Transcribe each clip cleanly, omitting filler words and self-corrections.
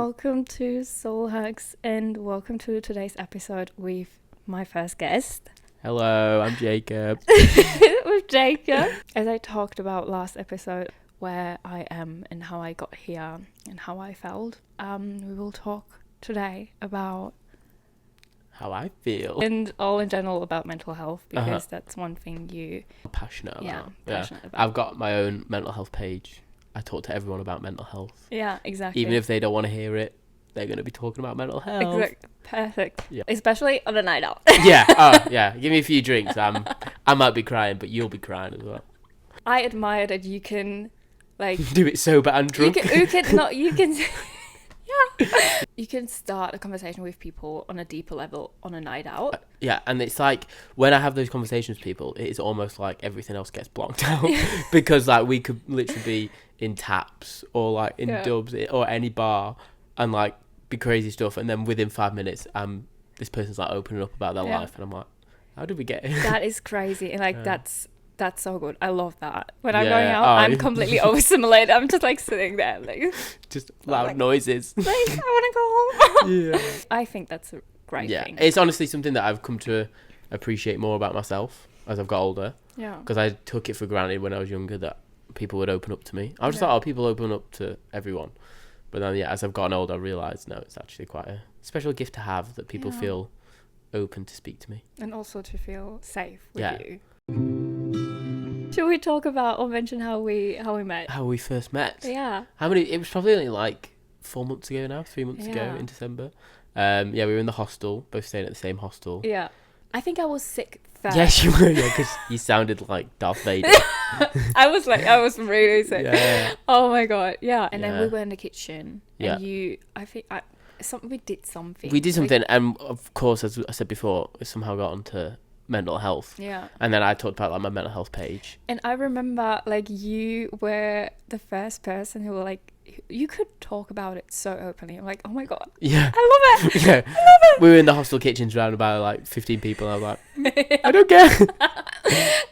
Welcome to Soul Hacks and welcome to today's episode with my first guest. Hello, I'm Jacob. With Jacob. As I talked about last episode, where I am and how I got here and how I felt, we will talk today about How I feel. and all in general about mental health, because that's one thing I'm passionate about. Yeah, passionate about. I've got my own mental health page. I talk to everyone about mental health. Yeah, exactly. Even if they don't want to hear it, they're going to be talking about mental health. Exactly. Perfect. Yeah. Especially on a night out. Yeah. Oh, yeah. Give me a few drinks. I might be crying, but you'll be crying as well. I admire that you can, like, Do it sober and drunk. You can yeah. You can start a conversation with people on a deeper level on a night out. Yeah, and it's like when I have those conversations with people, it is almost like everything else gets blocked out because like we could literally be in taps or like in dubs or any bar and like be crazy stuff, and then within 5 minutes, this person's like opening up about their life, and I'm like, how did we get here? That is crazy, and like that's so good. I love that. When I'm Yeah. going out, I'm completely overstimulated. I'm just like sitting there, like Just loud noises. like I want to go home. Yeah. I think that's a great thing. It's honestly something that I've come to appreciate more about myself as I've got older. Yeah. Because I took it for granted when I was younger that people would open up to me. I just thought, oh, people open up to everyone. But then, as I've gotten older, I realised, no, it's actually quite a special gift to have, that people feel open to speak to me. And also to feel safe with you. Should we talk about or mention how we met? How we first met? Yeah. It was probably only like 4 months ago now, 3 months ago in December. We were in the hostel, both staying at the same hostel. Yeah. I think I was sick first. Yes, you were, because you sounded like Darth Vader. I was really sick. Yeah. Oh my god, yeah. And then we were in the kitchen, and Yeah. we did something. We did something, and of course, as I said before, it somehow got onto mental health. Yeah. And then I talked about like my mental health page. And I remember like you were the first person who were like, you could talk about it so openly. I'm like, oh my god. Yeah. I love it. Yeah. I love it. We were in the hostel kitchen surrounded by like 15 people. I was like, I don't care.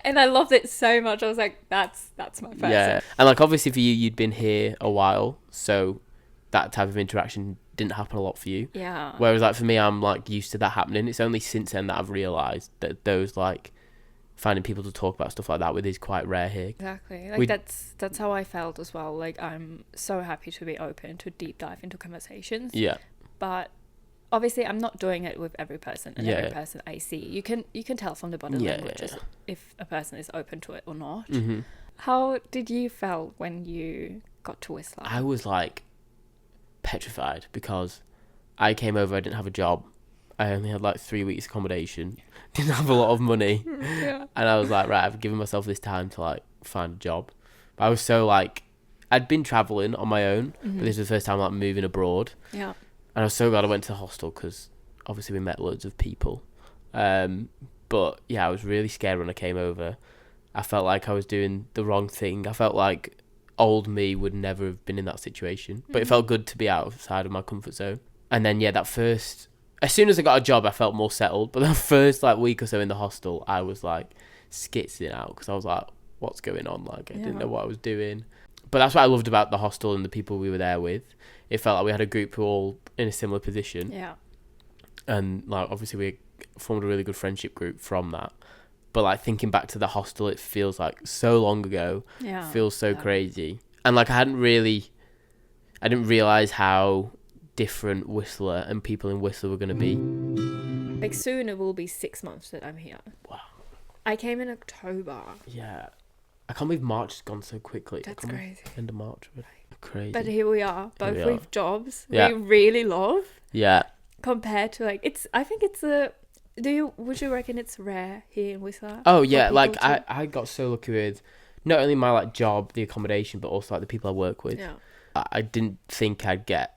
And I loved it so much. I was like, that's my person. Yeah. And like obviously for you, you'd been here a while, so that type of interaction didn't happen a lot for you. Yeah. Whereas like for me, I'm like used to that happening. It's only since then that I've realised that those like finding people to talk about stuff like that with is quite rare here. Exactly. Like that's how I felt as well. Like I'm so happy to be open to deep dive into conversations. Yeah. But obviously I'm not doing it with every person and every person I see. You can tell from the body language if a person is open to it or not. Mm-hmm. How did you feel when you got to Whistler? I was like petrified because I came over, I didn't have a job. I only had like 3 weeks accommodation, didn't have a lot of money. Yeah. And I was like, right, I've given myself this time to like find a job. But I was so like, I'd been travelling on my own, but this was the first time like moving abroad. Yeah. And I was so glad I went to the hostel because obviously we met loads of people. But yeah, I was really scared when I came over. I felt like I was doing the wrong thing. I felt like old me would never have been in that situation. But it felt good to be outside of my comfort zone. And then, as soon as I got a job, I felt more settled. But the first like week or so in the hostel, I was like skitzing out because I was like, what's going on? Like, I didn't know what I was doing. But that's what I loved about the hostel and the people we were there with. It felt like we had a group who were all in a similar position. Yeah. And like obviously we formed a really good friendship group from that. But like thinking back to the hostel, it feels like so long ago. Yeah. It feels so crazy. And like I didn't realise how different Whistler and people in Whistler were going to be. Like soon it will be 6 months that I'm here. Wow. I came in October. Yeah. I can't believe March has gone so quickly. That's crazy. End of March. Crazy. But here we are, both with jobs we really love. Yeah. Compared to like, I think it's would you reckon it's rare here in Whistler? Oh yeah, like I got so lucky with not only my like job, the accommodation, but also like the people I work with. Yeah. I didn't think I'd get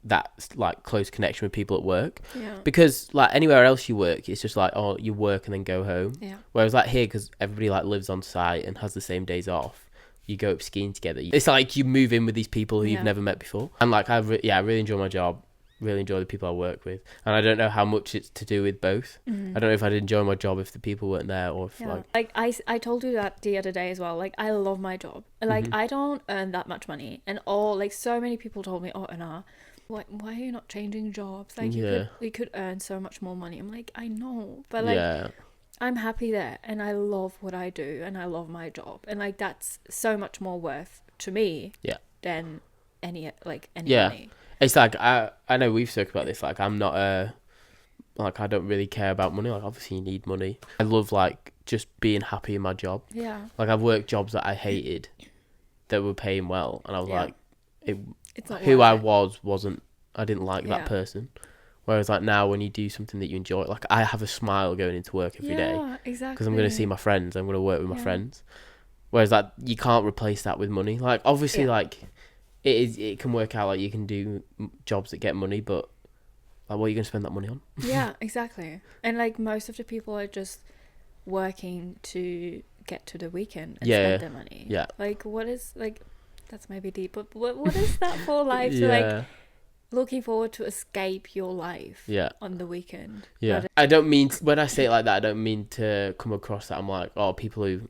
that like close connection with people at work. Yeah. Because like anywhere else you work, it's just like, oh, you work and then go home. Yeah. Whereas like here, because everybody like lives on site and has the same days off, you go up skiing together. It's like you move in with these people who you've never met before. And like I really enjoy my job. Really enjoy the people I work with, and I don't know how much it's to do with both. I don't know if I'd enjoy my job if the people weren't there, or if like I told you that the other day as well. Like I love my job. Like I don't earn that much money, and all like so many people told me, oh Anna, why are you not changing jobs? Like, you could earn so much more money. I'm like, I know, but like, I'm happy there, and I love what I do, and I love my job, and like, that's so much more worth to me than any money. It's like, I know we've spoken about this, like, I'm not like, I don't really care about money. Like, obviously you need money. I love, like, just being happy in my job. Yeah. Like, I've worked jobs that I hated that were paying well, and I was like, it's not who I wasn't, I didn't like that person. Whereas, like, now when you do something that you enjoy, like, I have a smile going into work every day. Yeah, exactly. Because I'm going to see my friends. I'm going to work with my friends. Whereas, like, you can't replace that with money. Like, obviously, like, it can work out. Like, you can do jobs that get money, but like, what are you going to spend that money on? Yeah, exactly. And like, most of the people are just working to get to the weekend and spend their money. Yeah. Like, what is, like, that's maybe deep, but what is that for life? To like, looking forward to escape your life on the weekend. Yeah. I don't mean, when I say it like that, I don't mean to come across that I'm like, oh, people who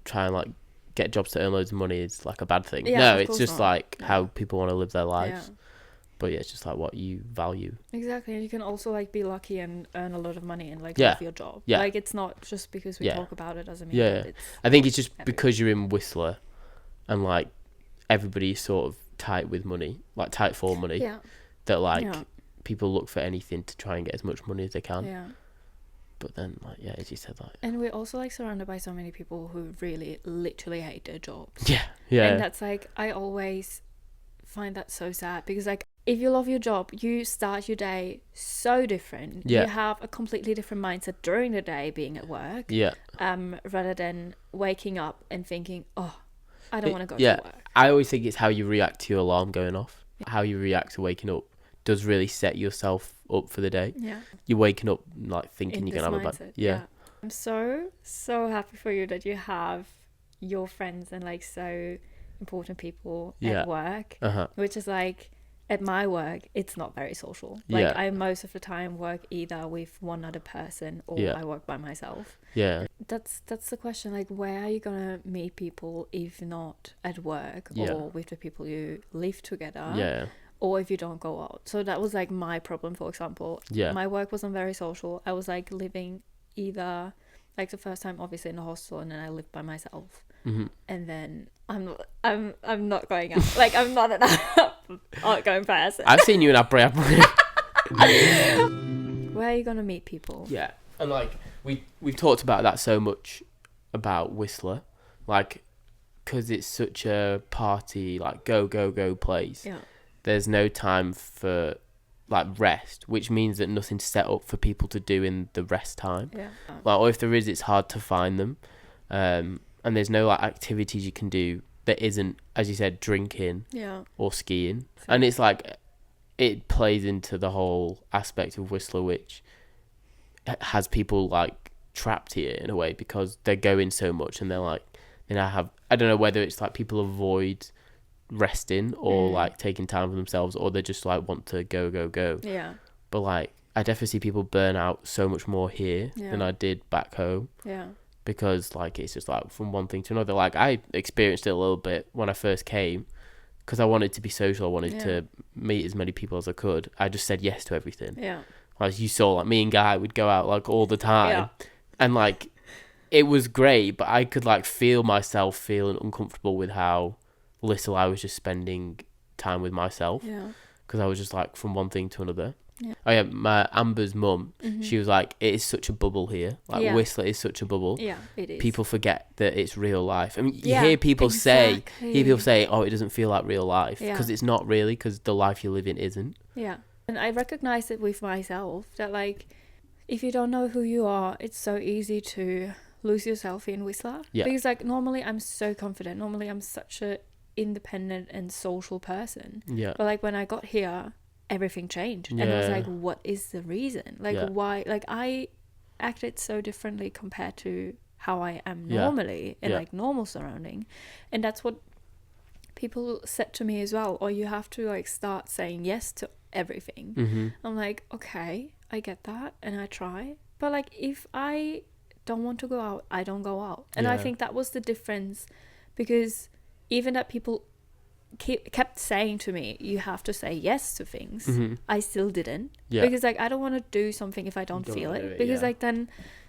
try and like get jobs to earn loads of money is like a bad thing. No, it's just like how people want to live their lives. Yeah. But yeah, it's just like what you value. Exactly. And you can also like be lucky and earn a lot of money and like love your job. Yeah. Like, it's not just because we talk about it doesn't mean that it's I think it's just because you're in Whistler and like everybody's sort of tight with money, like tight for money. Yeah. That like people look for anything to try and get as much money as they can. Yeah. But then, like, as you said, like... And we're also, like, surrounded by so many people who really, literally hate their jobs. Yeah, yeah. And that's, like, I always find that so sad. Because, like, if you love your job, you start your day so different. Yeah. You have a completely different mindset during the day being at work. Yeah. Rather than waking up and thinking, oh, I don't want to go to work. I always think it's how you react to your alarm going off. Yeah. How you react to waking up does really set yourself up for the day. Yeah. You're waking up like thinking you're gonna have a bad. Yeah. I'm so happy for you that you have your friends and like so important people at work. Which is like, at my work, it's not very social. Like I most of the time work either with one other person or I work by myself. Yeah. That's the question. Like, where are you gonna meet people if not at work or with the people you live together? Yeah. Or if you don't go out. So that was like my problem, for example. Yeah. My work wasn't very social. I was like living either like the first time obviously in a hostel, and then I lived by myself. Mm-hmm. And then I'm not going out. Like, I'm not an outgoing person. I've seen you in Apri. Where are you gonna meet people? Yeah. And like we've talked about that so much about Whistler, like, because it's such a party, like go place. Yeah. There's no time for like rest, which means that nothing's set up for people to do in the rest time. Yeah. Like, or if there is, it's hard to find them. And there's no like activities you can do that isn't, as you said, drinking or skiing. So, and it's like, it plays into the whole aspect of Whistler, which has people like trapped here in a way because they're going so much, and they're like, they now have, I don't know whether it's like people avoid resting or like taking time for themselves, or they just like want to go. Yeah. But like, I definitely see people burn out so much more here than I did back home. Yeah. Because like, it's just like from one thing to another. Like, I experienced it a little bit when I first came because I wanted to be social. I wanted to meet as many people as I could. I just said yes to everything. Yeah. As you saw, like, me and Guy would go out like all the time, and like, it was great, but I could like feel myself feeling uncomfortable with how little I was just spending time with myself. Yeah. Because I was just like from one thing to another. Yeah. Oh yeah, my Amber's mum, she was like, it is such a bubble here. Like, Whistler is such a bubble. Yeah, it is. People forget that it's real life. I mean, you hear people say, oh, it doesn't feel like real life, because it's not really, because the life you live in isn't. Yeah. And I recognize it with myself that like, if you don't know who you are, it's so easy to lose yourself in Whistler. Yeah. Because like, normally I'm so confident. Normally I'm such a independent and social person. Yeah. But like, when I got here, everything changed. And I was like, what is the reason? Like, why? Like, I acted so differently compared to how I am normally in like normal surrounding. And that's what people said to me as well. Or you have to like start saying yes to everything. Mm-hmm. I'm like, okay, I get that, and I try. But like, if I don't want to go out, I don't go out. And I think that was the difference, because even that people kept saying to me, you have to say yes to things. I still didn't. Yeah. Because like I don't want to do something if I don't feel it. Because like then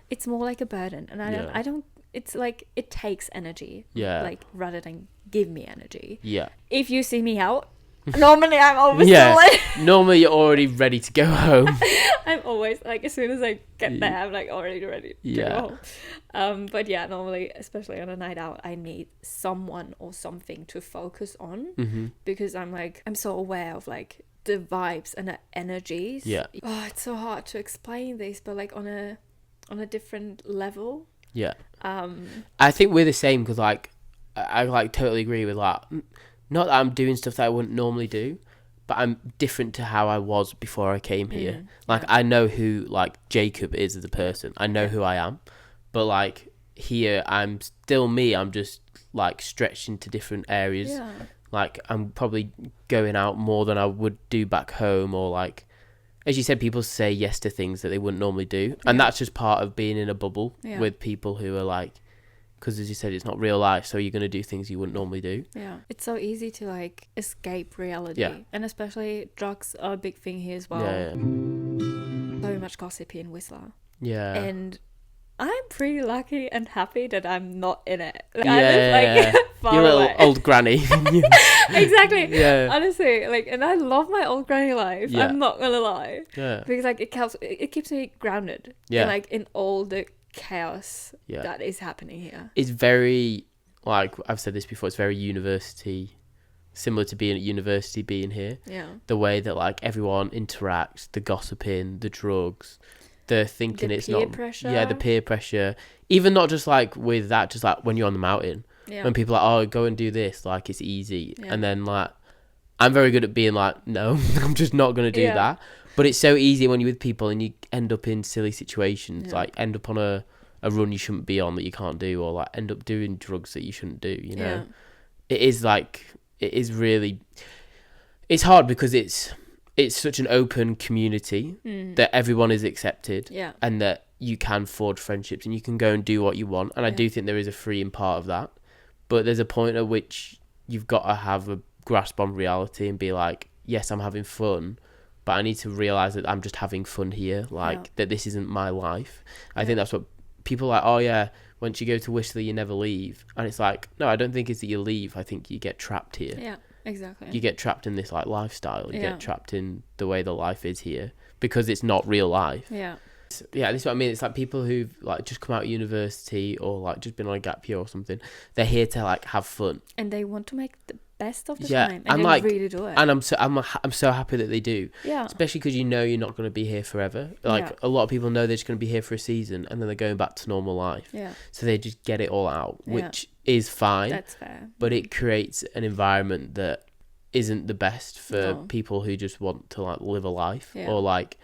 it's more like a burden, and I don't. It's like it takes energy. Yeah. Like rather than give me energy. Yeah. If you see me out, normally I'm always like normally you're already ready to go home. I'm always like, as soon as I get there, I'm like already ready to go home. But yeah, normally, especially on a night out, I need someone or something to focus on, because I'm so aware of like the vibes and the energies. Yeah. Oh, it's so hard to explain this, but like on a different level. Yeah. I think we're the same, because like I like totally agree with that. Not that I'm doing stuff that I wouldn't normally do, but I'm different to how I was before I came here. Like I know who like Jacob is as a person. I know who I am, but like here I'm still me. I'm just like stretched into different areas. Yeah. Like I'm probably going out more than I would do back home, or like, as you said, people say yes to things that they wouldn't normally do. And that's just part of being in a bubble with people who are like, because as you said, it's not real life, so you're going to do things you wouldn't normally do. Yeah. It's so easy to like escape reality. Yeah. And especially drugs are a big thing here as well. Yeah. So much gossip here in Whistler. Yeah. And I'm pretty lucky and happy that I'm not in it. Like, I live like far You're away. Little old granny. Exactly. Yeah. Honestly, like, and I love my old granny life. Yeah. I'm not gonna lie. Yeah. Because like it keeps me grounded. Yeah. And, like in all the chaos that is happening here. It's very, like I've said this before, it's very university, similar to being at university, being here. Yeah. The way that like everyone interacts, the gossiping, the drugs, the thinking it's not pressure. Yeah, the peer pressure. Even not just like with that, just like when you're on the mountain. Yeah. When people are like, oh, go and do this, like it's easy. Yeah. And then like I'm very good at being like, no, I'm just not gonna do that. But it's so easy when you're with people and you end up in silly situations, like end up on a run you shouldn't be on that you can't do, or like end up doing drugs that you shouldn't do, you know? Yeah. It is really, it's hard because it's such an open community that everyone is accepted and that you can forge friendships and you can go and do what you want. And I do think there is a freeing part of that. But there's a point at which you've got to have a grasp on reality and be like, yes, I'm having fun, but I need to realise that I'm just having fun here, like that this isn't my life. I think that's what people are like, oh yeah, once you go to Whistler, you never leave. And it's like, no, I don't think it's that you leave. I think you get trapped here. Yeah, exactly. You get trapped in this like lifestyle. You get trapped in the way the life is here because it's not real life. Yeah. Yeah, this is what I mean. It's like people who've like just come out of university or like just been on a gap year or something. They're here to like have fun. And they want to make the best of the time. And they like, really do it. And I'm so happy that they do. Yeah. Especially because you know you're not going to be here forever. Like a lot of people know they're just going to be here for a season and then they're going back to normal life. Yeah. So they just get it all out, which is fine. That's fair. But it creates an environment that isn't the best for people who just want to like live a life or like,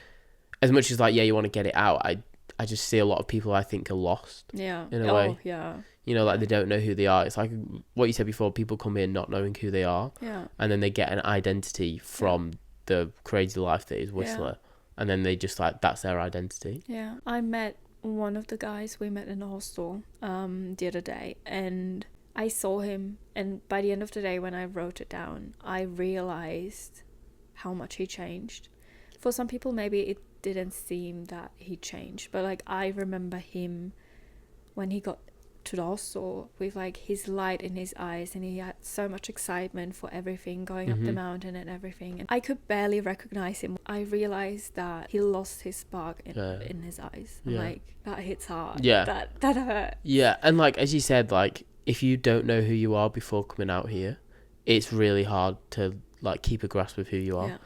as much as like, you want to get it out. I just see a lot of people I think are lost. Yeah. In a way. Yeah. You know, like they don't know who they are. It's like what you said before, people come in not knowing who they are. Yeah. And then they get an identity from the crazy life that is Whistler. Yeah. And then they just like, that's their identity. Yeah. I met one of the guys we met in the hostel the other day, and I saw him, and by the end of the day when I wrote it down, I realized how much he changed. For some people maybe it didn't seem that he changed, but like I remember him when he got to the hostel with like his light in his eyes, and he had so much excitement for everything, going up the mountain and everything, and I could barely recognize him. I realized that he lost his spark in his eyes, and like that hits hard. That hurt. Yeah. And like as you said, like if you don't know who you are before coming out here, it's really hard to like keep a grasp of who you are.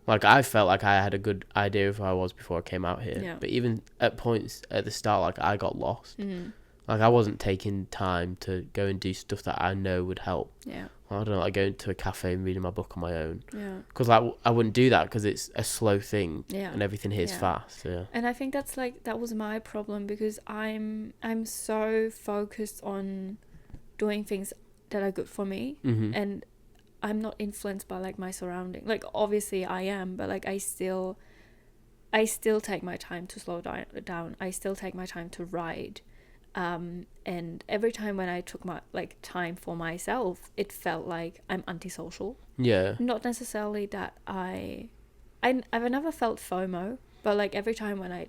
Like, I felt like I had a good idea of who I was before I came out here. Yeah. But even at points at the start, like, I got lost. Mm. Like, I wasn't taking time to go and do stuff that I know would help. Yeah. I don't know, like going to a cafe and reading my book on my own. Yeah. Because, like, I wouldn't do that because it's a slow thing. Yeah. And everything here's fast. Yeah. And I think that's, like, that was my problem because I'm so focused on doing things that are good for me. Mm-hmm. And I'm not influenced by like my surrounding. Like obviously I am, but like I still take my time to slow down. I still take my time to ride. And every time when I took my like time for myself, it felt like I'm antisocial. Yeah. Not necessarily that I've never felt FOMO, but like every time when I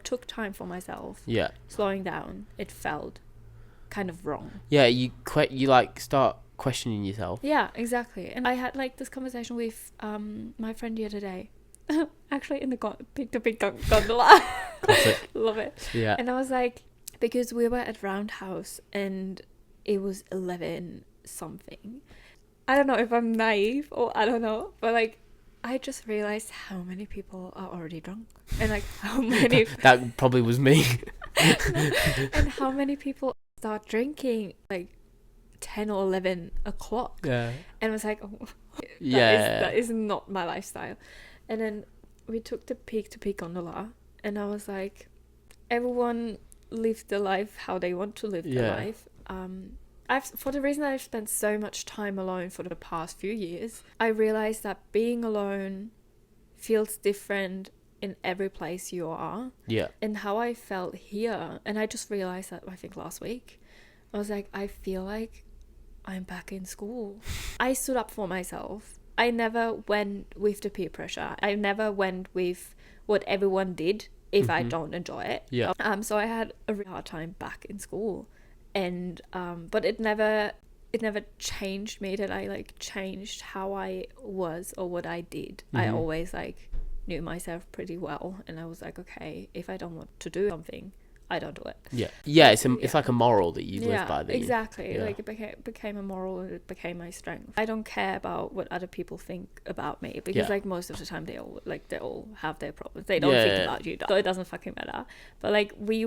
took time for myself, Yeah. slowing down, it felt kind of wrong. Yeah, you like start questioning yourself. Yeah, exactly. And I had like this conversation with my friend the other day, actually in the big gondola. Classic. Love it. Yeah. And I was like, because we were at Roundhouse and it was 11 something. I don't know if I'm naive or I don't know, but like I just realized how many people are already drunk and like how many that probably was me. and how many people start drinking like 10 or 11 o'clock. Yeah. And I was like, oh, yeah, that is not my lifestyle. And then we took the peak to peak gondola and I was like, everyone live the life how they want to live their life. For the reason that I've spent so much time alone for the past few years, I realized that being alone feels different in every place you are. Yeah. And how I felt here, and I just realized that I think last week, I was like, I feel like I'm back in school. I stood up for myself. I never went with the peer pressure. I never went with what everyone did if I don't enjoy it. Yeah. So I had a really hard time back in school. And but it never changed me that I like changed how I was or what I did. I always like knew myself pretty well, and I was like, okay, if I don't want to do something, I don't do it. Yeah. It's like a moral that you live by. Exactly. Like it became a moral, and it became my strength. I don't care about what other people think about me because like most of the time they all have their problems. They don't think about you, so it doesn't fucking matter. But like we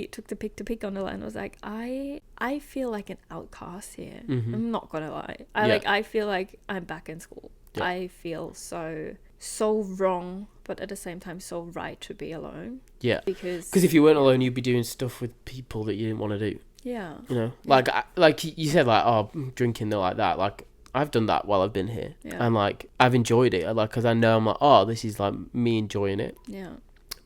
took the pick to pick on the line. I was like, I feel like an outcast here. I'm not gonna lie. I feel like I'm back in school. I feel so wrong, but at the same time so right to be alone. Yeah. Because if you weren't alone, you'd be doing stuff with people that you didn't want to do. Yeah. You know, like you said, like, oh, drinking, they're like that. Like I've done that while I've been here, and like I've enjoyed it. Like, because I know I'm like, oh, this is like me enjoying it. Yeah.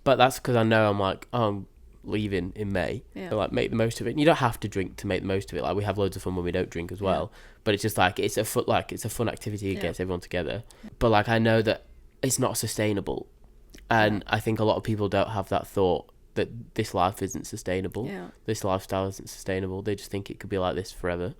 But that's because I know I'm like, oh, I'm leaving in May. Yeah. So like make the most of it. And you don't have to drink to make the most of it. Like we have loads of fun when we don't drink as well. But it's just like it's a fun activity. It gets everyone together. But like I know that it's not sustainable, and I think a lot of people don't have that thought that this life isn't sustainable. This lifestyle isn't sustainable. They just think it could be like this forever.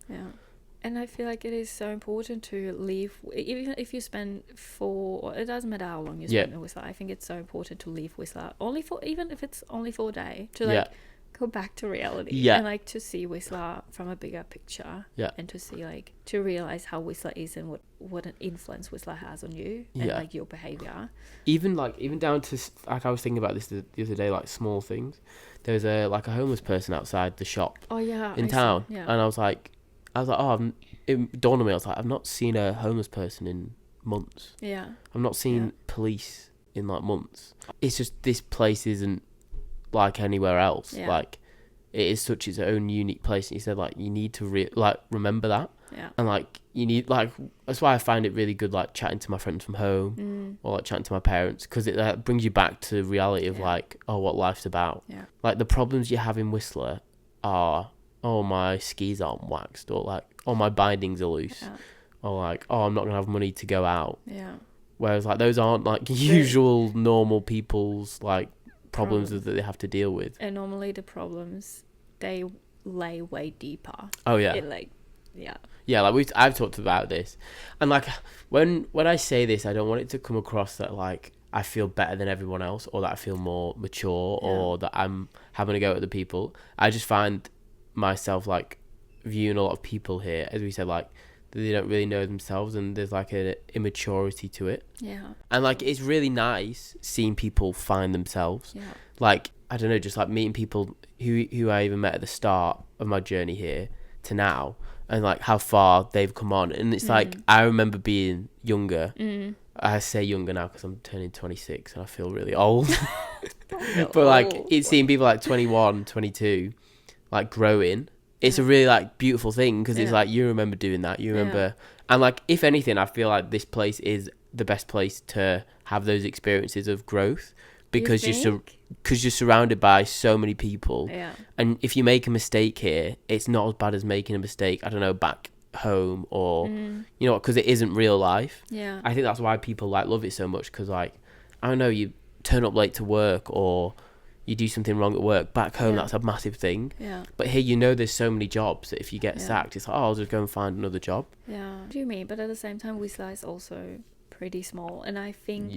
And I feel like it is so important to leave, even if you spend it doesn't matter how long you spend in Whistler. I think it's so important to leave Whistler even if it's only for a day, to like go back to reality and like to see Whistler from a bigger picture and to see like to realize how Whistler is and what an influence Whistler has on you and like your behavior. Even down to like I was thinking about this the other day, like small things. There was a homeless person outside the shop in town, and I was like, oh, it dawned on me, I was like, I've not seen a homeless person in months. I've not seen police in like months. It's just this place isn't like anywhere else. Like it is such its own unique place. And he said like you need to remember that. And like you need like that's why I find it really good like chatting to my friends from home or like chatting to my parents, because it brings you back to reality of like, oh, what life's about. Like the problems you have in Whistler are, oh, my skis aren't waxed, or like, oh, my bindings are loose, or like, oh, I'm not gonna have money to go out. Whereas like those aren't like usual normal people's like problems that they have to deal with. And normally the problems, they lay way deeper. Oh yeah. Like I've talked about this, and like when I say this, I don't want it to come across that like I feel better than everyone else, or that I feel more mature, or that I'm having a go at the people. I just find myself like viewing a lot of people here, as we said, like they don't really know themselves, and there's like an immaturity to it. And like it's really nice seeing people find themselves. Like I don't know, just like meeting people who I even met at the start of my journey here to now, and like how far they've come on. And it's like I remember being younger. I say younger now because I'm turning 26 and I feel really old. But like it's seeing people like 21, 22 like growing. It's a really like beautiful thing, because it's like you remember doing that, you remember, and like if anything I feel like this place is the best place to have those experiences of growth, because you're surrounded by so many people. Yeah. And if you make a mistake here, it's not as bad as making a mistake, I don't know, back home or, you know, because it isn't real life. Yeah. I think that's why people like love it so much, because like, I don't know, you turn up late to work or you do something wrong at work. Back home, that's a massive thing. Yeah. But here, you know, there's so many jobs that if you get sacked, it's like, oh, I'll just go and find another job. Yeah. What do you mean? But at the same time, Whistler is also pretty small, and I think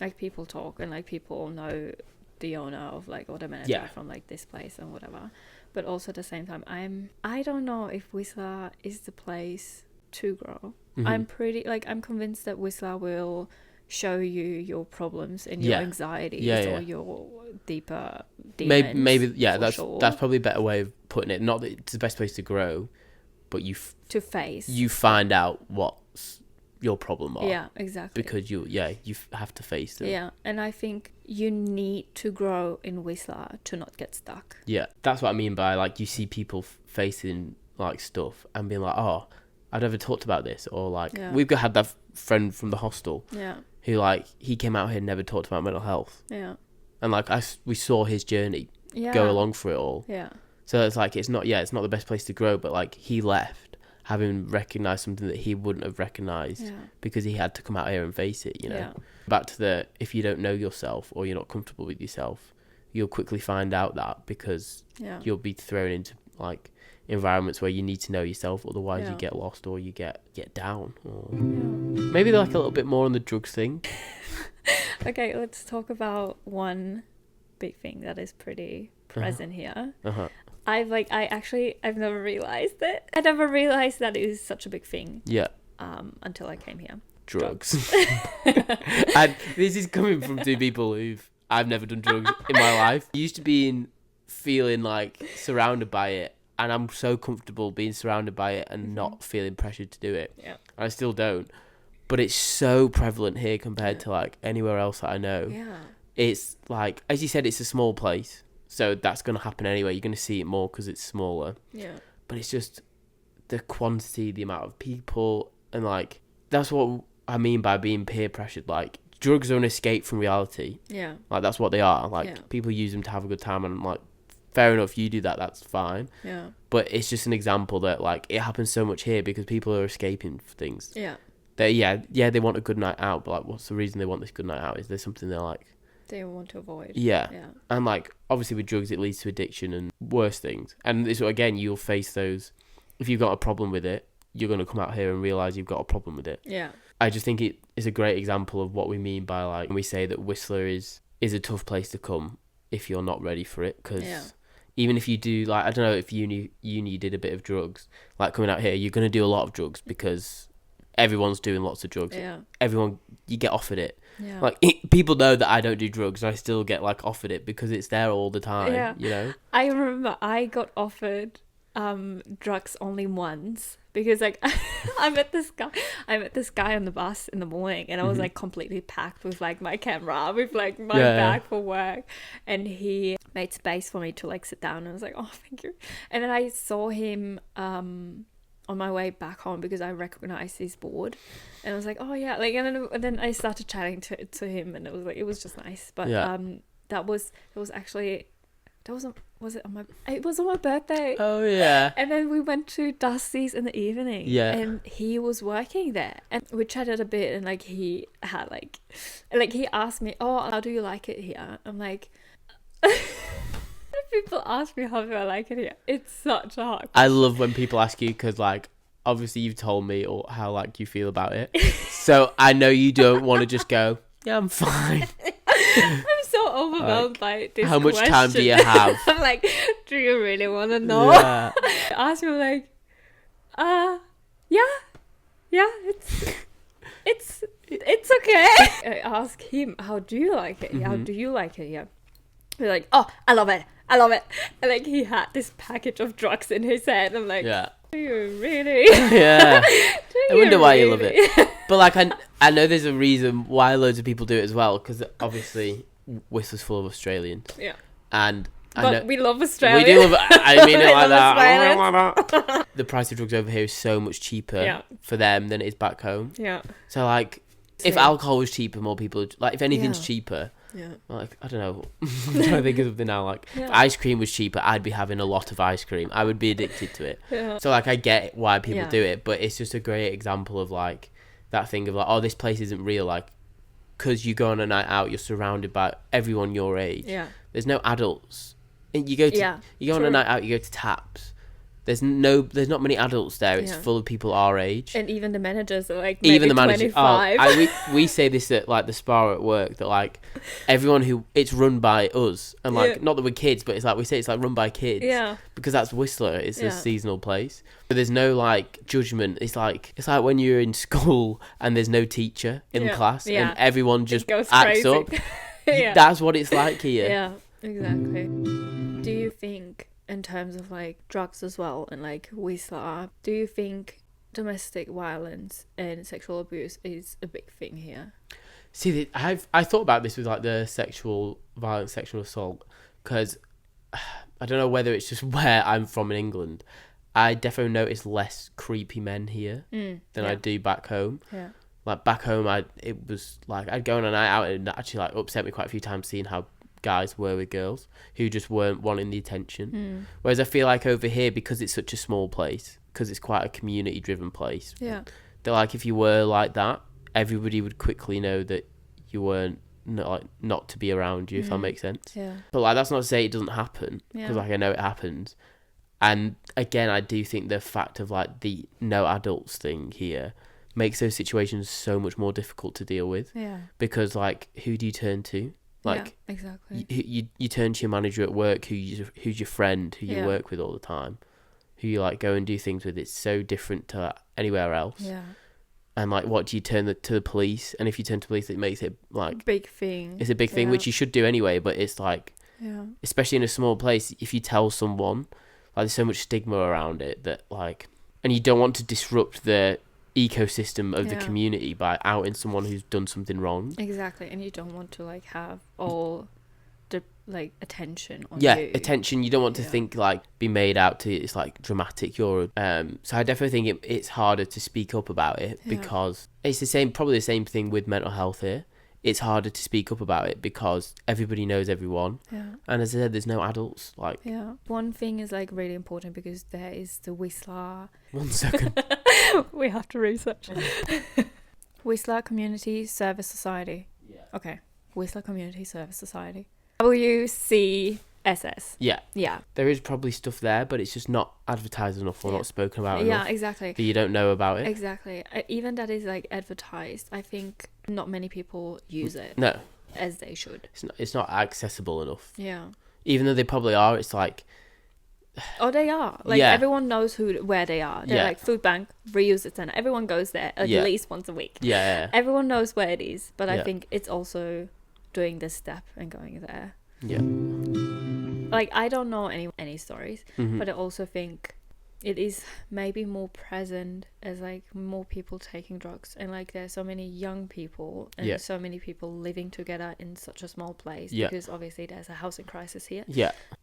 like people talk and like people know the owner of like, or the manager from like this place and whatever. But also at the same time, I don't know if Whistler is the place to grow. I'm convinced that Whistler will show you your problems and your anxieties or your deeper demons. Maybe that's probably a better way of putting it. Not that it's the best place to grow, but you find out what's your problem are. Yeah, exactly. Because you have to face them. Yeah, and I think you need to grow in Whistler to not get stuck. Yeah, that's what I mean by like, you see people facing like stuff and being like, oh, I've never talked about this, or like we've had that friend from the hostel who like, he came out here and never talked about mental health. Yeah. And like we saw his journey go along for it all. Yeah. So it's like, it's not the best place to grow, but like, he left having recognised something that he wouldn't have recognised because he had to come out here and face it, you know. Back to if you don't know yourself or you're not comfortable with yourself, you'll quickly find out that, because you'll be thrown into like environments where you need to know yourself, otherwise you get lost or you get down, or maybe like a little bit more on the drugs thing. Okay, let's talk about one big thing that is pretty present here. I've never realized it. I never realized that it is such a big thing. Yeah. Until I came here. Drugs. And this is coming from two people I've never done drugs in my life. I used to be feeling like surrounded by it, and I'm so comfortable being surrounded by it and not feeling pressured to do it. Yeah. I still don't. But it's so prevalent here compared to like anywhere else that I know. Yeah. It's like, as you said, it's a small place. So that's going to happen anyway. You're going to see it more because it's smaller. Yeah. But it's just the quantity, the amount of people, and like, that's what I mean by being peer pressured. Like, drugs are an escape from reality. Yeah. Like, that's what they are. Like, people use them to have a good time, and like, fair enough, you do that, that's fine. Yeah. But it's just an example that like, it happens so much here because people are escaping things. Yeah. They want a good night out, but like, what's the reason they want this good night out? Is there something they're like, they want to avoid? Yeah. And like, obviously with drugs, it leads to addiction and worse things. And this, again, you'll face those. If you've got a problem with it, you're going to come out here and realise you've got a problem with it. Yeah. I just think it is a great example of what we mean by like, when we say that Whistler is a tough place to come if you're not ready for it. Because even if you do, like, I don't know if uni did a bit of drugs, like coming out here, you're going to do a lot of drugs because everyone's doing lots of drugs. Yeah. You get offered it. Yeah. Like, people know that I don't do drugs, and I still get like offered it because it's there all the time. Yeah. You know. I remember I got offered drugs only once because like I met this guy on the bus in the morning, and I was like completely packed with like my camera, with like my bag for work, and he made space for me to like sit down, and I was like, oh, thank you. And then I saw him on my way back home because I recognized his board, and I was like, oh yeah, like, and then I started chatting to him, and it was just nice. But it was on my birthday. Oh yeah. And then we went to Dusty's in the evening. Yeah. And he was working there, and we chatted a bit, and like he had like he asked me, oh, how do you like it here? I'm like, people ask me how do I like it here. It's such a hard question. I love when people ask you, because like, obviously you've told me or how like you feel about it, so I know you don't want to just go, yeah, I'm fine. I'm so overwhelmed by this how much question. Time do you have? I'm like, do you really want to know? Yeah. Ask me like, yeah, it's okay. I ask him, how do you like it? How do you like it? Yeah. He's like, oh, I love it. And like, he had this package of drugs in his head. I'm like, yeah. Do you really? Yeah. I wonder why you love it. But like, I know there's a reason why loads of people do it as well, because obviously Whistler's full of Australians. Yeah. But we love Australia. We do love. I mean it like that. The price of drugs over here is so much cheaper for them than it is back home. Yeah. So like, if alcohol was cheaper, more people, like, if anything's cheaper, Yeah. Like, I don't know. I'm trying to think of something now. Like, if ice cream was cheaper, I'd be having a lot of ice cream. I would be addicted to it. Yeah. So, like, I get why people do it, but it's just a great example of, like, that thing of, like, oh, this place isn't real. Like, because you go on a night out, you're surrounded by everyone your age. Yeah. There's no adults. And you go on a night out, you go to taps. There's not many adults there. It's full of people our age. And even the managers are like maybe 25. We say this at like the spa at work, that like everyone it's run by us, and like not that we're kids, but it's like we say it's like run by kids. Yeah. Because that's Whistler. It's a seasonal place. But there's no like judgment. It's like when you're in school and there's no teacher in class and everyone just acts crazy. Up. That's what it's like here. Yeah, exactly. Do you think, in terms of like drugs as well and like Whistler, do you think domestic violence and sexual abuse is a big thing here? See, I thought about this with like the sexual violence, sexual assault, because I don't know whether it's just where I'm from in England. I definitely notice less creepy men here than I do back home. Yeah. Like back home, it was like I'd go on a night out and it actually like upset me quite a few times seeing how guys were with girls who just weren't wanting the attention. Whereas I feel like over here, because it's such a small place, because it's quite a community driven place, they're like, if you were like that, everybody would quickly know that you weren't not to be around you, if that makes sense. But like, that's not to say it doesn't happen, because like I know it happens. And again, I do think the fact of like the no adults thing here makes those situations so much more difficult to deal with. Because like, who do you turn to? Like, exactly. You turn to your manager at work, who's your friend, who you work with all the time, who you like go and do things with. It's so different to anywhere else. And like, what do you turn to the police? And if you turn to police, it makes it like big thing. It's a big thing, which you should do anyway. But it's like, especially in a small place, if you tell someone, like, there's so much stigma around it that like, and you don't want to disrupt the ecosystem of the community by outing someone who's done something wrong. Exactly. And you don't want to like have all the like attention on you. Attention. You don't want to think like be made out to it's like dramatic. So I definitely think it's harder to speak up about it because it's probably the same thing with mental health here. It's harder to speak up about it because everybody knows everyone. And as I said, there's no adults. Like, one thing is like really important because there is the Whistler. 1 second. We have to research. Whistler Community Service Society. Okay. Whistler Community Service Society. WCSS. Yeah. There is probably stuff there, but it's just not advertised enough or not spoken about enough. Yeah, exactly. That you don't know about it. Exactly. Even that is like advertised, I think not many people use it. No. As they should. It's not accessible enough. Yeah. Even though they probably are, it's like... Oh, they are. Like, everyone knows where they are. They're like food bank, reuse it center. Everyone goes there at least once a week. Yeah. Everyone knows where it is, but I think it's also doing this step and going there. Yeah. Like, I don't know any stories, but I also think it is maybe more present as like more people taking drugs, and like there's so many young people and so many people living together in such a small place because obviously there's a housing crisis here.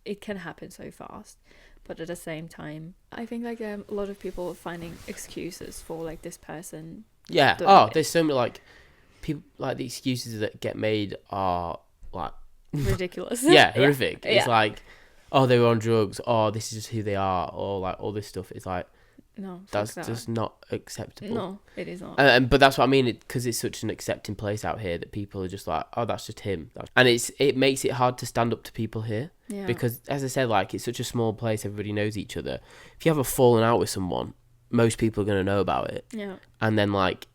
It can happen so fast, but at the same time I think like a lot of people finding excuses for like this person there's so many like people, like the excuses that get made are like ridiculous. Horrific. It's like, oh, they were on drugs, oh, this is just who they are, or like all this stuff. It's like, no, that's just not acceptable. No, it is not. But that's what I mean, because it's such an accepting place out here that people are just like, oh, that's just him. And it makes it hard to stand up to people here. Because, as I said, like, it's such a small place, everybody knows each other. If you have a falling out with someone, most people are going to know about it. And then, like,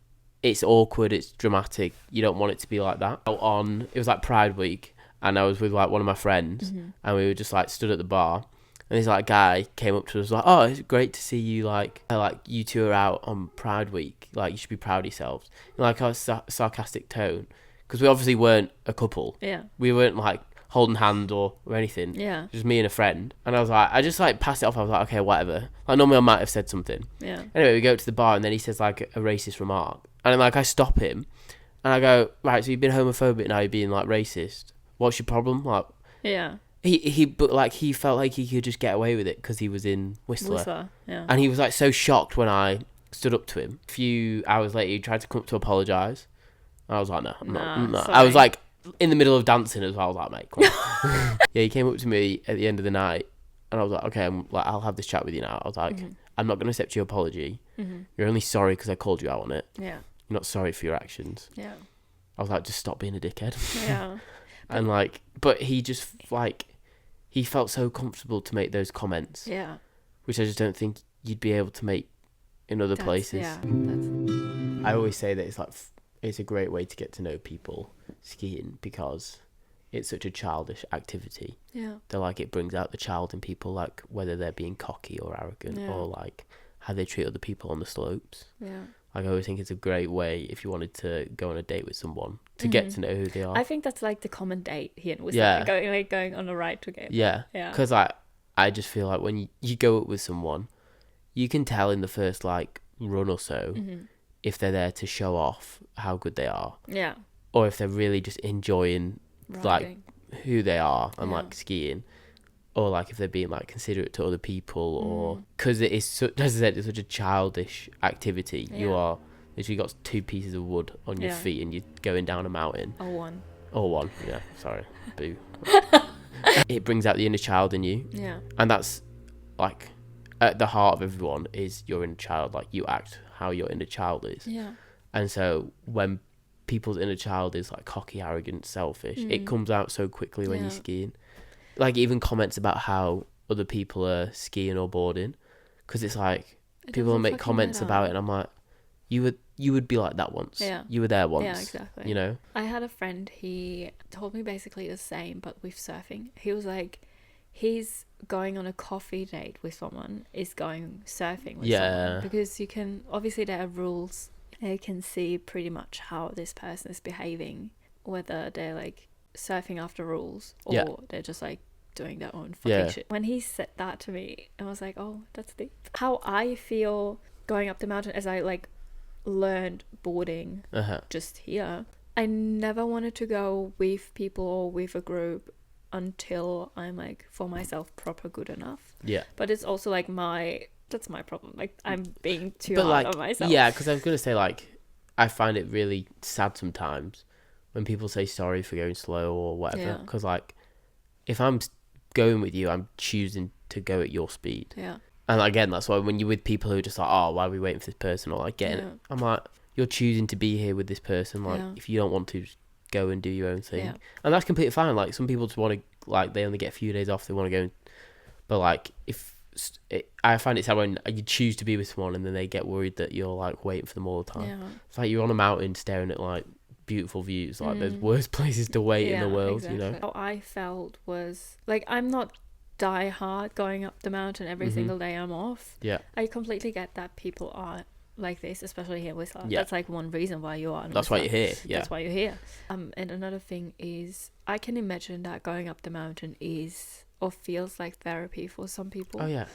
it's awkward, it's dramatic, you don't want it to be like that. It was like Pride Week, and I was with like one of my friends, and we were just like stood at the bar, and this like guy came up to us like, oh, it's great to see you, like you two are out on Pride Week, like you should be proud of yourselves, in like a sarcastic tone, because we obviously weren't a couple. We weren't like holding hand or anything. Just me and a friend. And I was like, I just like passed it off. I was like, okay, whatever. Like normally I might have said something. Anyway, we go to the bar, and then he says like a racist remark, and then like I stop him, and I go, right, so you've been homophobic, now you're being like racist. What's your problem? Like, but like he felt like he could just get away with it because he was in Whistler. And he was like so shocked when I stood up to him. A few hours later, he tried to come up to apologise. I was like, no, I'm not. I was like, in the middle of dancing as well. I was like, mate, come on. Yeah, he came up to me at the end of the night, and I was like, okay, I'll have this chat with you now. I was like, I'm not going to accept your apology. You're only sorry because I called you out on it. Yeah. You're not sorry for your actions. Yeah. I was like, just stop being a dickhead. Yeah. And like, but he just like, he felt so comfortable to make those comments. Yeah. Which I just don't think you'd be able to make in other places. Yeah. I always say that it's like, it's a great way to get to know people, skiing, because it's such a childish activity. Yeah. That like, it brings out the child in people, like whether they're being cocky or arrogant, or like how they treat other people on the slopes. Yeah. Like, I always think it's a great way, if you wanted to go on a date with someone, to get to know who they are. I think that's like the common date here in Wisconsin, going on a ride together. Yeah. Because I just feel like when you go up with someone, you can tell in the first like run or so if they're there to show off how good they are. Yeah. Or if they're really just enjoying like who they are and like skiing. Or like if they're being like considerate to other people, or because it is as I said, it's such a childish activity. You are literally got 2 pieces of wood on your feet and you're going down a mountain. Or one. Yeah, sorry, boo. It brings out the inner child in you. Yeah, and that's like at the heart of everyone is your inner child. Like, you act how your inner child is. Yeah, and so when people's inner child is like cocky, arrogant, selfish, it comes out so quickly when you're skiing. Like, even comments about how other people are skiing or boarding, because it's like people will make comments about it, and I'm like, you would be like that once. Yeah, you were there once. Yeah, exactly. You know, I had a friend. He told me basically the same, but with surfing. He was like, he's going on a coffee date with someone is going surfing with someone, because you can obviously there are rules. You can see pretty much how this person is behaving, whether they're like surfing after rules or they're just like doing their own fucking shit. When he said that to me, I was like, oh, that's deep. How I feel going up the mountain, as I like learned boarding just here, I never wanted to go with people or with a group until I'm like for myself proper good enough. Yeah, but it's also like that's my problem, like I'm being too hard on myself. Yeah, because I was gonna say, like, I find it really sad sometimes when people say sorry for going slow or whatever, because like, if I'm going with you, I'm choosing to go at your speed. Yeah. And again, that's why when you're with people who are just like, oh, why are we waiting for this person, or like getting it, I'm like, you're choosing to be here with this person. Like, if you don't want to, just go and do your own thing. And that's completely fine. Like, some people just want to, like, they only get a few days off, they want to go, but like, I find it sad when you choose to be with someone and then they get worried that you're like waiting for them all the time. It's like you're on a mountain staring at like beautiful views. Like, there's worse places to wait in the world. Exactly. You know, how I felt was like, I'm not die hard going up the mountain every single day I'm off. Yeah, I completely get that people are like this, especially here in Whistler. That's like one reason why you are. That's why you're here. Yeah, that's why you're here. And another thing is, I can imagine that going up the mountain is or feels like therapy for some people. Oh yeah.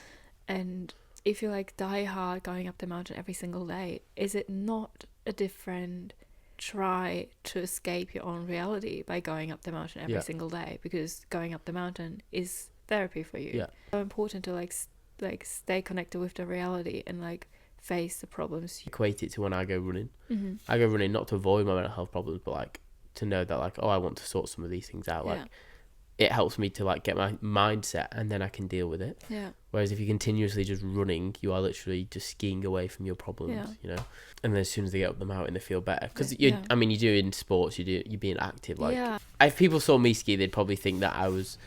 And if you're like die hard going up the mountain every single day, is it not a different try to escape your own reality by going up the mountain every single day? Because going up the mountain is therapy for you. Yeah. So important to like stay connected with the reality and like face the problems. Equate it to when I go running. I go running not to avoid my mental health problems, but like to know that like, oh, I want to sort some of these things out. Like, it helps me to like get my mindset, and then I can deal with it. Yeah. Whereas if you're continuously just running, you are literally just skiing away from your problems. You know. And then as soon as they get up the mountain, they feel better, because I mean, you do in sports, you're being active. Like, if people saw me ski, they'd probably think that I was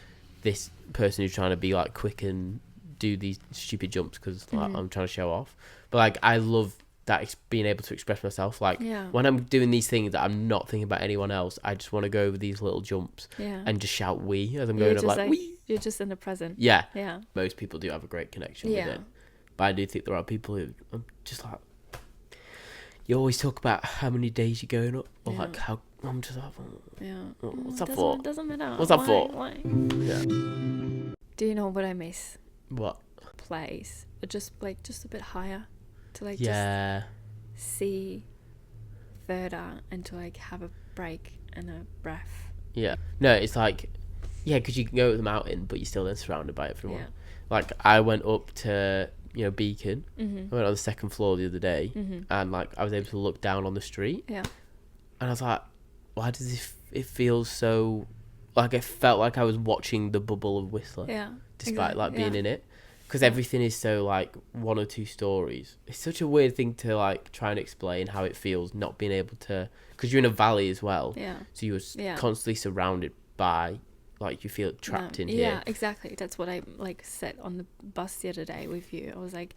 this person who's trying to be like quick and do these stupid jumps because like, I'm trying to show off. But like, I love that being able to express myself. Like, when I'm doing these things that I'm not thinking about anyone else, I just want to go over these little jumps and just shout "wee" as I'm going. I'm like "wee." You're just in the present. Yeah. Most people do have a great connection with it, but I do think there are people who I'm just like. You always talk about how many days you're going up, or like how I'm just like, what's that for? Doesn't matter. What's that for? Why? Yeah. Do you know what I miss? What? Place, just a bit higher, to like just see further and to like have a break and a breath. Yeah. No, it's like, because you can go up the mountain, but you're still then surrounded by everyone. Yeah. Like, I went up to, Beacon. I went on the second floor the other day, and like I was able to look down on the street. Yeah. And I was like, why does it feel so, like I felt like I was watching the bubble of Whistler, despite like being in it, because everything is so like one or two stories. It's such a weird thing to like try and explain how it feels not being able to, because you're in a valley as well, so you're constantly surrounded by, like, you feel trapped in here. Yeah, exactly. That's what I like said on the bus the other day with you. I was like,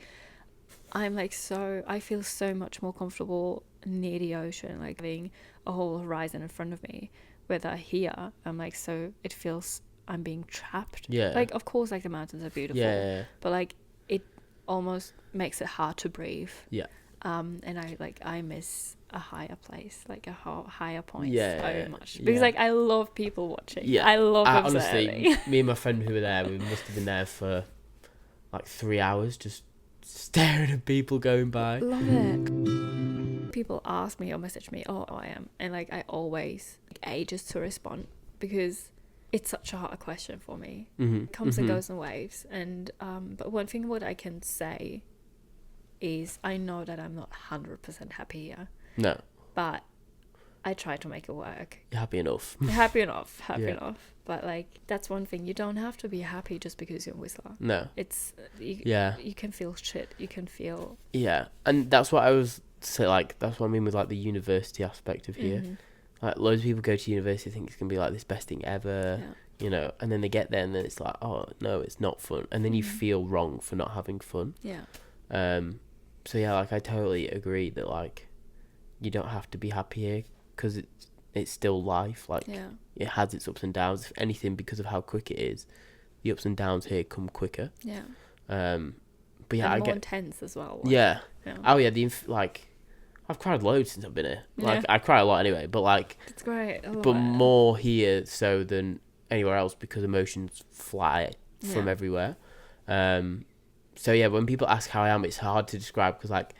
I feel so much more comfortable near the ocean, like having a whole horizon in front of me. Whether here, I'm like, so it feels I'm being trapped. Yeah. Like, of course, like the mountains are beautiful. Yeah. But like, it almost makes it hard to breathe. Yeah. And I miss a higher place, like a higher point, so much, because like I love people watching. Yeah. I love observing. Honestly, me and my friend who were there, we must have been there for like 3 hours, just staring at people going by. Love it. People ask me or message me, oh, I am, and like I always take ages to respond, because it's such a hard question for me. It comes and goes in waves, and but one thing what I can say is I know that I'm not 100% happy here. No. But I try to make it work. You're happy enough. Happy enough. But like, that's one thing. You don't have to be happy just because you're in Whistler. No. It's you can feel shit. You can feel. Yeah, and that's what I was say. Like, that's what I mean with like the university aspect of here. Like, loads of people go to university, think it's gonna be like this best thing ever. You know, and then they get there and then it's like, oh no, it's not fun, and then you feel wrong for not having fun. So yeah, like I totally agree that like you don't have to be happy here, because it's still life. Like, it has its ups and downs. If anything, because of how quick it is, the ups and downs here come quicker. But yeah, and more intense as well. Like, oh yeah, like I've cried loads since I've been here. Like I cry a lot anyway, but like it's great. But more here so than anywhere else, because emotions fly from everywhere. So yeah, when people ask how I am, it's hard to describe, because like,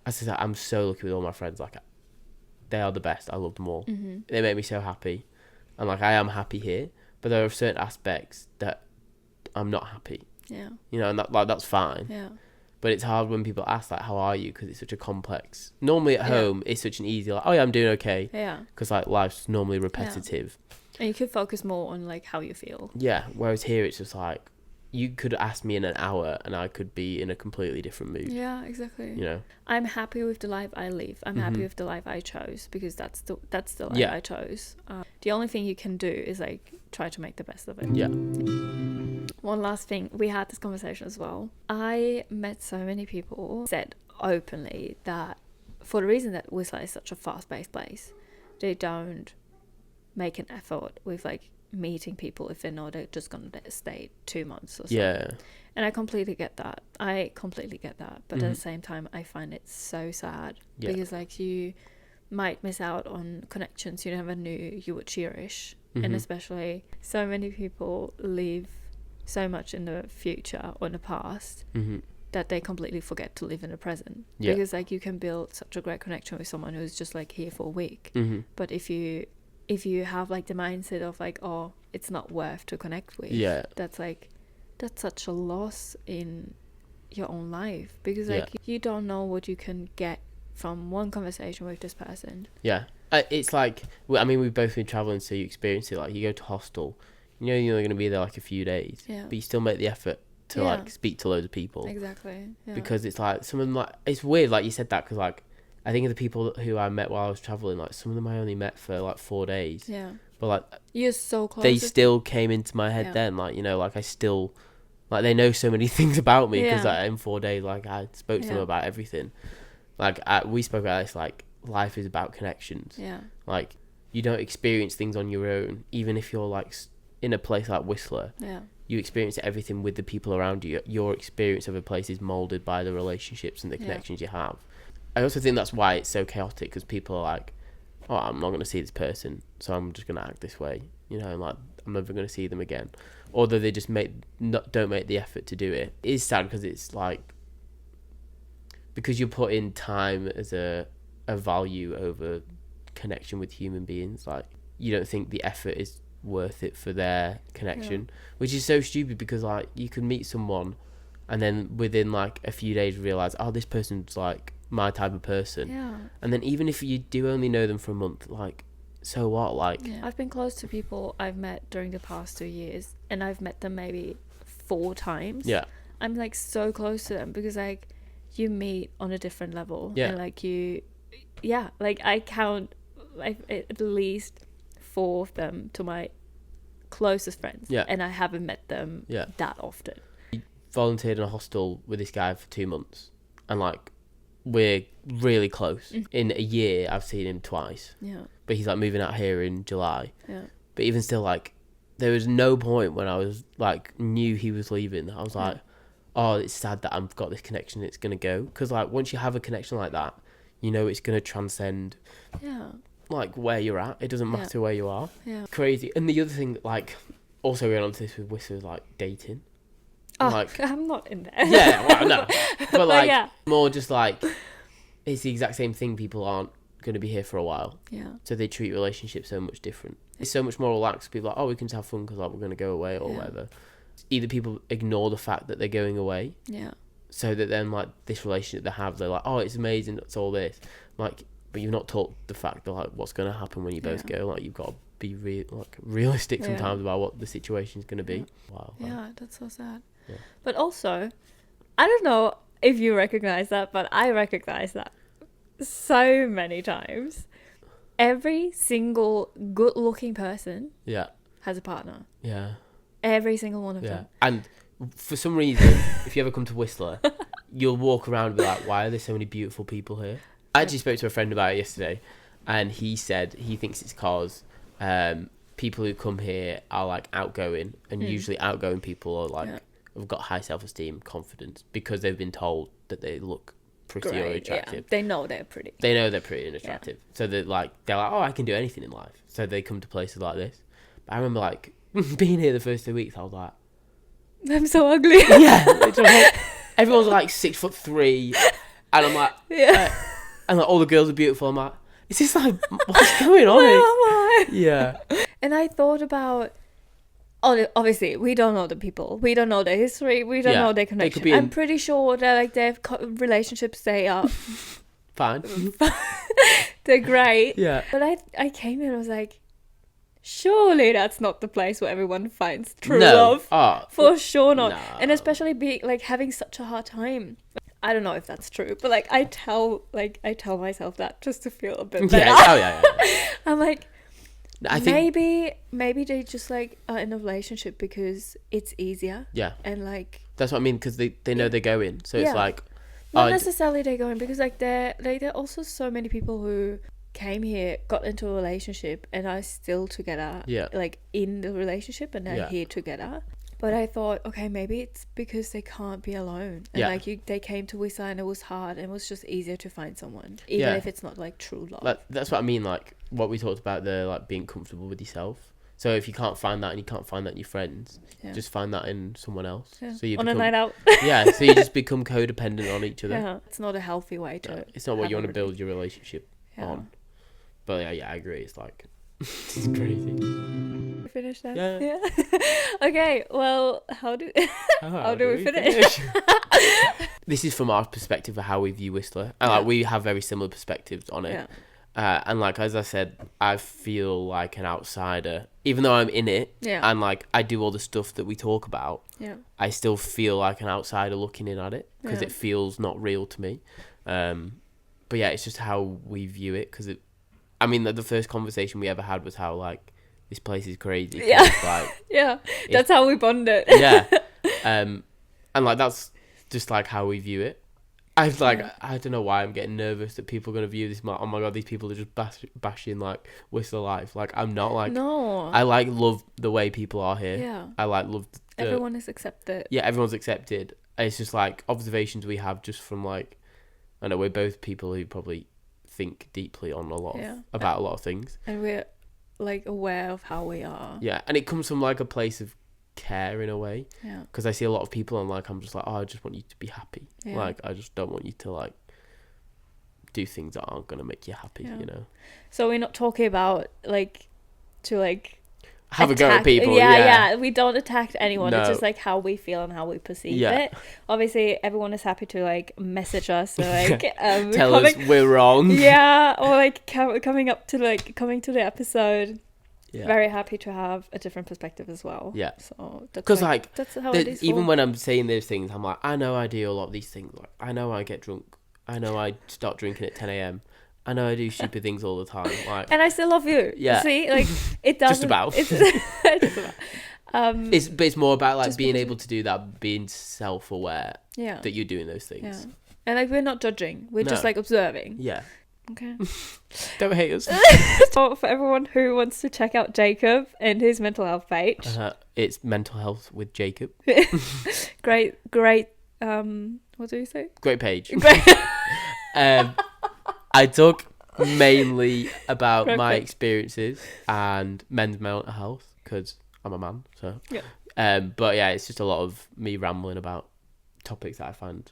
as I said, I'm so lucky with all my friends. Like, they are the best. I love them all. They make me so happy, and like I am happy here. But there are certain aspects that I'm not happy. You know, and that's fine. But it's hard when people ask like, "How are you?" Because it's such a complex. Normally at home, it's such an easy like, "Oh yeah, I'm doing okay." Because like life's normally repetitive. And you could focus more on like how you feel. Whereas here it's just like, you could ask me in an hour and I could be in a completely different mood. Yeah, exactly. You know, I'm happy with the life I live. I'm happy with the life I chose, because that's the life I chose. The only thing you can do is like try to make the best of it. One last thing, we had this conversation as well. I met so many people said openly that for the reason that Whistler is such a fast-paced place, they don't make an effort with like meeting people if they know they're just gonna stay 2 months or something. And I completely get that. But at the same time, I find it so sad, because like you might miss out on connections you never knew you would cherish. And especially so many people live so much in the future or in the past that they completely forget to live in the present. Because like you can build such a great connection with someone who's just like here for a week, but if you have like the mindset of like, oh, it's not worth to connect with, that's such a loss in your own life, because like you don't know what you can get from one conversation with this person. It's like, I mean, we've both been traveling, so you experience it. Like, you go to hostel, you know you're only going to be there like a few days, but you still make the effort to like speak to loads of people, because it's like some of them, like, it's weird like you said that, because like I think of the people who I met while I was traveling, like some of them I only met for like 4 days, but like you're so close, they still came into my head then, like, you know, like I still, like, they know so many things about me, because like in 4 days, like I spoke to them about everything. Like we spoke about this, like life is about connections. Like you don't experience things on your own, even if you're like in a place like Whistler. You experience everything with the people around you. Your experience of a place is molded by the relationships and the connections you have. I also think that's why it's so chaotic, because people are like, oh, I'm not going to see this person, so I'm just going to act this way, you know, and like I'm never going to see them again. Although they just don't make the effort to do it. It is sad, because it's like, because you put in time as a value over connection with human beings, like you don't think the effort is worth it for their connection, which is so stupid, because like you could meet someone and then within like a few days realize, oh, this person's like my type of person, and then even if you do only know them for a month, like so what? Like, I've been close to people I've met during the past 2 years, and I've met them maybe 4 times. Yeah. I'm like so close to them because like you meet on a different level. Yeah. And like like I count like at least 4 of them to my closest friends. Yeah. And I haven't met them that often. I volunteered in a hostel with this guy for 2 months, and like we're really close. In a year I've seen him twice. Yeah. But he's like moving out here in July. Yeah. But even still, like, there was no point when I was like knew he was leaving that I was like, oh, it's sad that I've got this connection, it's gonna go. Because like once you have a connection like that, you know it's gonna transcend like where you're at. It doesn't matter where you are. Crazy. And the other thing that like also going on to this with Whistler is like dating. Oh, like, I'm not in there. Yeah, well, no. But like more just like it's the exact same thing. People aren't going to be here for a while. Yeah. So they treat relationships so much different. It's so much more relaxed. People are like, oh, we can just have fun because like we're going to go away or whatever. Either people ignore the fact that they're going away. Yeah. So that then like this relationship they have, they're like, oh, it's amazing. It's all this. Like, but you've not taught the fact that like what's going to happen when you both go. Like you've got to be realistic sometimes about what the situation is going to be. Wow. Yeah, that's so sad. Yeah. But also, I don't know if you recognize that, but I recognize that so many times. Every single good-looking person has a partner. Yeah. Every single one of them. And for some reason, if you ever come to Whistler, you'll walk around and be like, why are there so many beautiful people here? I actually spoke to a friend about it yesterday, and he said he thinks it's because people who come here are like outgoing, and usually outgoing people are like have got high self-esteem, confidence, because they've been told that they look pretty or attractive. Yeah. They know they're pretty. They know they're pretty and attractive. So they're like, oh, I can do anything in life. So they come to places like this. But I remember like being here the first 2 weeks, I was like, I'm so ugly. Yeah. Everyone's like 6'3", and I'm like, and like all the girls are beautiful. I'm like, is this like, what's going on? Where am I? Yeah. And I thought about, obviously, we don't know the people. We don't know their history. We don't know their connection. I'm pretty sure that like their relationships, they are fine. They're great. Yeah. But I came here and I was like, surely that's not the place where everyone finds true love. For sure not. No. And especially being like having such a hard time. I don't know if that's true, but like I tell myself that just to feel a bit better. Yeah. I'm like, I think maybe they just like are in a relationship because it's easier. Yeah. And like that's what I mean, because they know they're going, so it's like not necessarily they're going, because like there are also so many people who came here, got into a relationship, and are still together. Yeah. Like in the relationship, and they're here together. But I thought, okay, maybe it's because they can't be alone. And like they came to Whistler and it was hard, and it was just easier to find someone, even if it's not like true love. Like, that's what I mean, like what we talked about, the like being comfortable with yourself. So if you can't find that, and you can't find that in your friends, just find that in someone else. Yeah. So you on a night out. So you just become codependent on each other. Yeah. It's not a healthy way to. It's not what you want to build your relationship on. But yeah, I agree. It's like it's crazy. Finish that. Yeah. Okay. Well, how do we finish? This is from our perspective of how we view Whistler, and like we have very similar perspectives on it. Yeah. And like as I said, I feel like an outsider, even though I'm in it. Yeah. And like I do all the stuff that we talk about. Yeah. I still feel like an outsider looking in at it because it feels not real to me. But yeah, it's just how we view it, because it. I mean, the first conversation we ever had was how like this place is crazy. Yeah, like, that's how we bonded. Yeah, and like that's just like how we view it. I don't know why I'm getting nervous that people are gonna view this. Oh my god, these people are just bashing like Whistler life. Like I'm not like. No. I like love the way people are here. Yeah. I like love. Everyone is accepted. Yeah, everyone's accepted. It's just like observations we have just from like, I know we're both people who probably think deeply on about a lot of things, and we're like aware of how we are, and it comes from like a place of care in a way, because I see a lot of people and like I'm just like, oh, I just want you to be happy, like I just don't want you to like do things that aren't going to make you happy, you know. So we're not talking about like to like have a go at people. Yeah. We don't attack anyone. No. It's just like how we feel and how we perceive Yeah. it. Obviously, everyone is happy to like message us or like tell us we're wrong. Yeah, or like coming to the episode. Yeah. Very happy to have a different perspective as well. Yeah. So because like that's how it is. Even when I'm saying those things, I'm like, I know I do a lot of these things. Like I know I get drunk. I know I start drinking at 10 a.m. I know I do stupid things all the time. Like, and I still love you. Yeah. See, like it doesn't. Just about. It's just about. It's more about like being able to do that, being self-aware. Yeah. That you're doing those things. Yeah. And like we're not judging. We're just like observing. Yeah. Okay. Don't hate us. So for everyone who wants to check out Jacob and his mental health page, it's Mental Health with Jacob. Great. What do you say? Great page. I talk mainly about my experiences and men's mental health because I'm a man. So, but yeah, it's just a lot of me rambling about topics that I find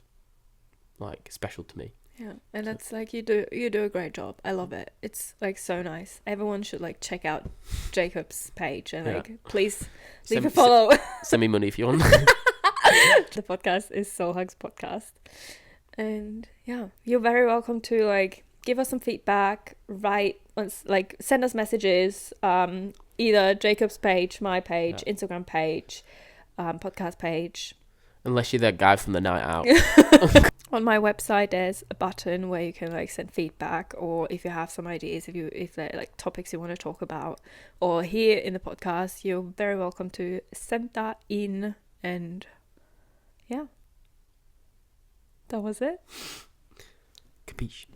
like special to me. Yeah, and that's like you do a great job. I love it. It's like so nice. Everyone should like check out Jacob's page and like please leave a follow. Send me money if you want. The podcast is Soul Hugs Podcast, and yeah, you're very welcome to like give us some feedback. Send us messages. Either Jacob's page, my page, Instagram page, podcast page. Unless you're that guy from the night out. On my website, there's a button where you can like send feedback, or if you have some ideas, if there are like topics you want to talk about, or here in the podcast, you're very welcome to send that in. And yeah, that was it. Capiche.